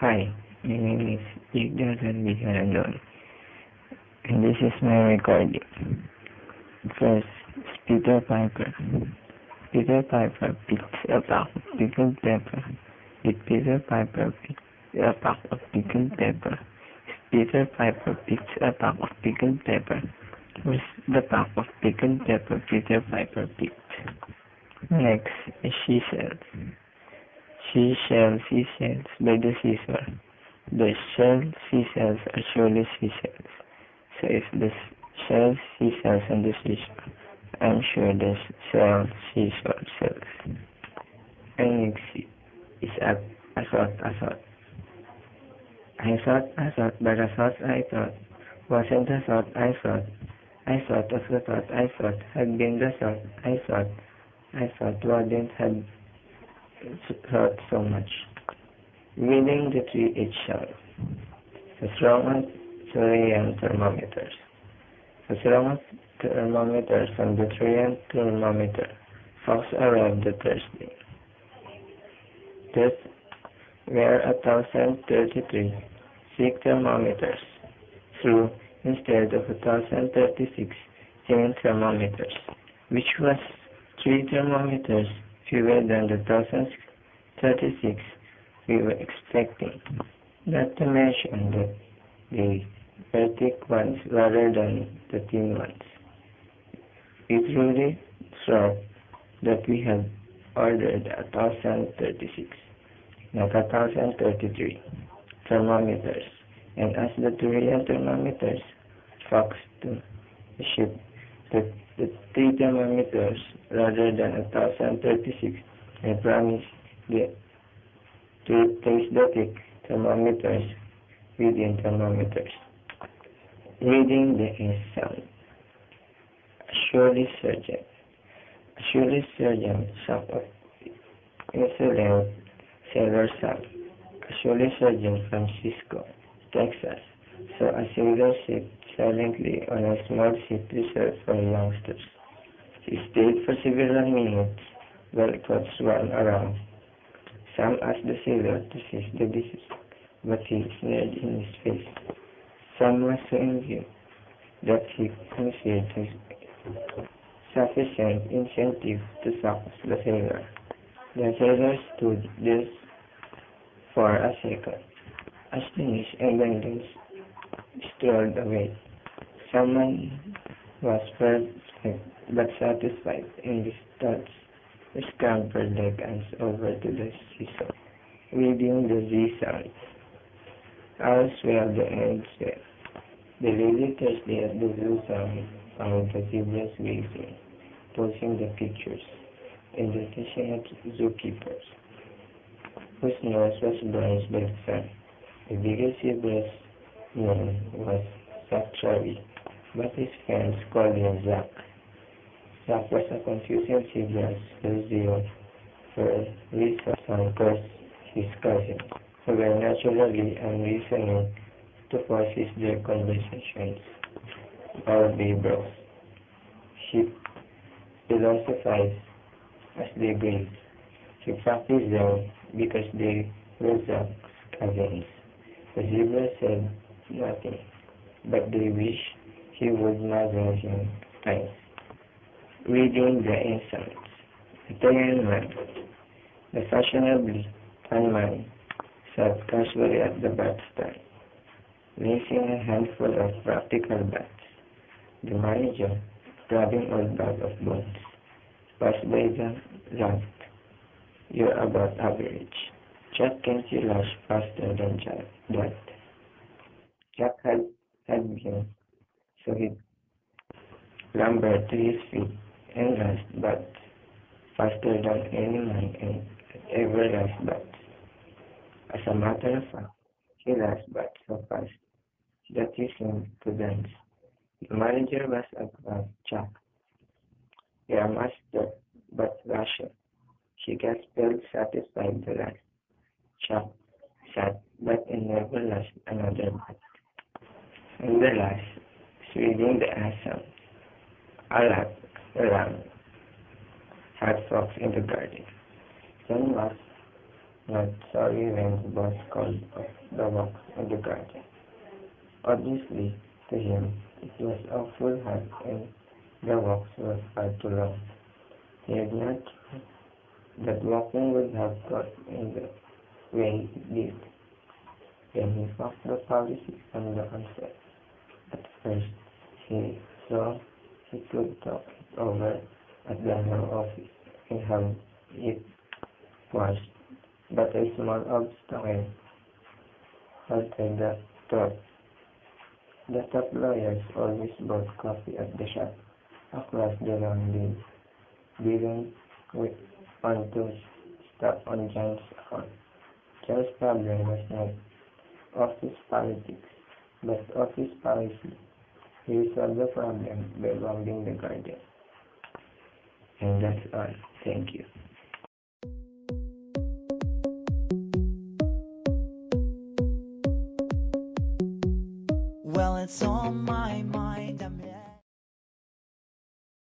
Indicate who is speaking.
Speaker 1: Hi, my name is Ccca4Jalandoni I and this is my recording. First, Peter Piper. Peter Piper picks a pack of pickled pepper. If Peter Piper picks a pack of pickled pepper, Peter Piper picks a pack of pickled pepper. Where's the pack of pickled pepper Peter Piper picked? Next is seashells. Seashells by the seashore. The seashells are surely seashells. So if the seashells on the seashore, I'm sure the seashore shells. And next is assault. I thought, but assault I thought wasn't the thought I thought. I thought of the thought I thought had been the thought I thought wouldn't have thought so much. Reading the 3H sound. The throng of Thuringian thermometers. The throng of thermometers from the Thuringian Thermometer. Fox arrived the Thursday. There were 1,033 sick thermometers through instead of 1,036 sane thermometers, which was 3 thermometers fewer than the 1,036 we were expecting. Not to mention that they were thick ones rather than the thin ones. We truly thought that we had ordered 1,036, not 1,033 thermometers, and as the Thuringian thermometers Fox to ship the 3 thermometers rather than 1,036, I promised to replace the thick thermometers with thin thermometers. Reading the S sound. A surely surgeon, shock of insolent sailor son. A surely surgeon from Cisco, Texas, saw a sailor sit silently on a small seat reserved for youngsters. He stayed for several minutes while thoughts ran around. Some asked the sailor to cease the dishes, but he sneered in his face. Some were so envious that he considered his sufficient incentive to sack the sailor. The sailor stood this for a second, astonished, and then strolled away. Someone was perplexed but satisfied in his thoughts. He scampered like ants over to the seesaw, reading the Z sounds. All swell the ends well. The lady Thursday at the zoo found the zebras gazing, posing the pictures, and the patient zookeepers, whose nose was bronzed by the sun. The biggest zebra's name was Zachary, but his friends called him Zach. Zach was a confusing zebra whose zeal for reason caused his cousins, who were naturally unreasoning, to force their conversations or be bros. She philosophized as they grazed. She practiced them because they were Zach's cousins. The zebra said nothing, but they wished he would muzzle him twice. Reading the insights. Italian man. The fashionably fun man sat casually at the bat stand, raising a handful of practical bats. The manager, grabbing old bag of bones, passed by the raft. You're about average. Jack can't you lash faster than that? Jack had been, so he clambered to his feet and lashed but faster than any man ever lashed but. As a matter of fact, he lashed but so fast that he seemed to dance. The manager was at Jack. You're a master, but Russia. She gasped, satisfied the last. Jack sat, but he never lashed another bat. And the last, reading the assam. A lamb had fox in the garden. Then was not sorry when the boss called off the walks in the garden. Obviously, to him, it was a full hat and the walks were far too long. He had not thought that walking would have got in the way it did. Then he fucked the policy from the onset. At first, he saw he could talk it over at the Mang office and have it washed, but a small obstacle halted the thought. The top lawyers always bought coffee at the shop across the long didn't want to stop on John's account. John's problem was not office politics, but office policy. He resolved the problem by rounding the garden. And that's all. Thank you.
Speaker 2: Well, it's on my mind.